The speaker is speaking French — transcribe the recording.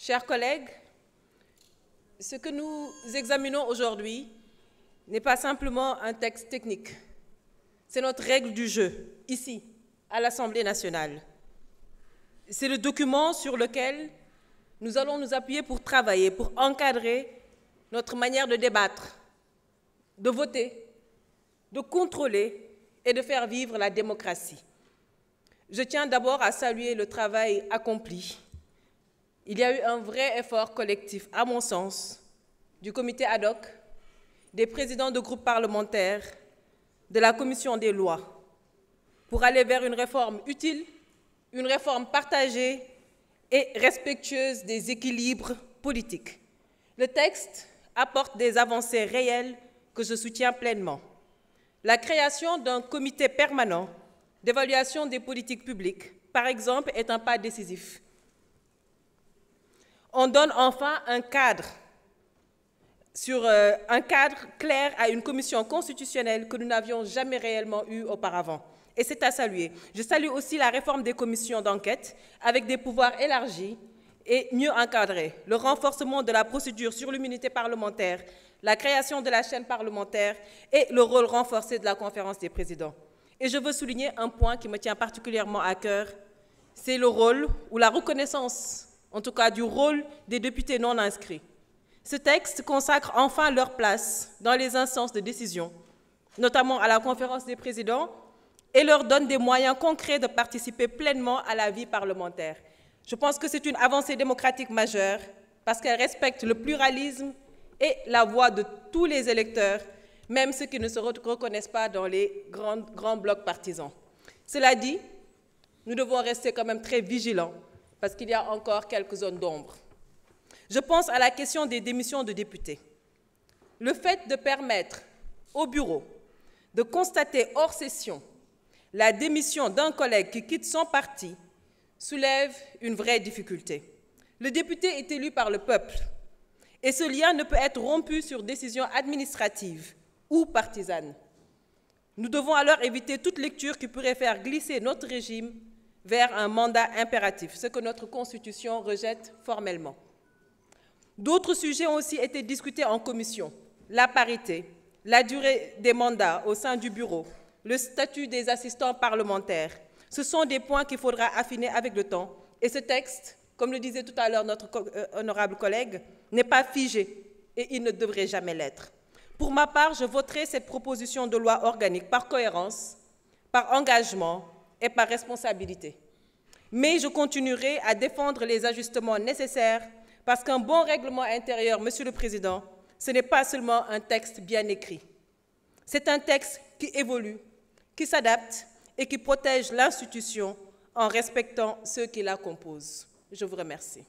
Chers collègues, ce que nous examinons aujourd'hui n'est pas simplement un texte technique. C'est notre règle du jeu, ici, à l'Assemblée nationale. C'est le document sur lequel nous allons nous appuyer pour travailler, pour encadrer notre manière de débattre, de voter, de contrôler et de faire vivre la démocratie. Je tiens d'abord à saluer le travail accompli. Il y a eu un vrai effort collectif, à mon sens, du comité ad hoc, des présidents de groupes parlementaires, de la commission des lois, pour aller vers une réforme utile, une réforme partagée et respectueuse des équilibres politiques. Le texte apporte des avancées réelles que je soutiens pleinement. La création d'un comité permanent d'évaluation des politiques publiques, par exemple, est un pas décisif. On donne enfin un cadre clair à une commission constitutionnelle que nous n'avions jamais réellement eue auparavant. Et c'est à saluer. Je salue aussi la réforme des commissions d'enquête avec des pouvoirs élargis et mieux encadrés, le renforcement de la procédure sur l'immunité parlementaire, la création de la chaîne parlementaire et le rôle renforcé de la conférence des présidents. Et je veux souligner un point qui me tient particulièrement à cœur, c'est le rôle ou la reconnaissance, en tout cas du rôle des députés non inscrits. Ce texte consacre enfin leur place dans les instances de décision, notamment à la conférence des présidents, et leur donne des moyens concrets de participer pleinement à la vie parlementaire. Je pense que c'est une avancée démocratique majeure parce qu'elle respecte le pluralisme et la voix de tous les électeurs, même ceux qui ne se reconnaissent pas dans les grands blocs partisans. Cela dit, nous devons rester quand même très vigilants parce qu'il y a encore quelques zones d'ombre. Je pense à la question des démissions de députés. Le fait de permettre au bureau de constater hors session la démission d'un collègue qui quitte son parti soulève une vraie difficulté. Le député est élu par le peuple et ce lien ne peut être rompu sur décision administrative ou partisane. Nous devons alors éviter toute lecture qui pourrait faire glisser notre régime vers un mandat impératif, ce que notre Constitution rejette formellement. D'autres sujets ont aussi été discutés en commission, la parité, la durée des mandats au sein du bureau, le statut des assistants parlementaires. Ce sont des points qu'il faudra affiner avec le temps. Et ce texte, comme le disait tout à l'heure notre honorable collègue, n'est pas figé et il ne devrait jamais l'être. Pour ma part, je voterai cette proposition de loi organique par cohérence, par engagement et par responsabilité. Mais je continuerai à défendre les ajustements nécessaires parce qu'un bon règlement intérieur, Monsieur le Président, ce n'est pas seulement un texte bien écrit. C'est un texte qui évolue, qui s'adapte et qui protège l'institution en respectant ceux qui la composent. Je vous remercie.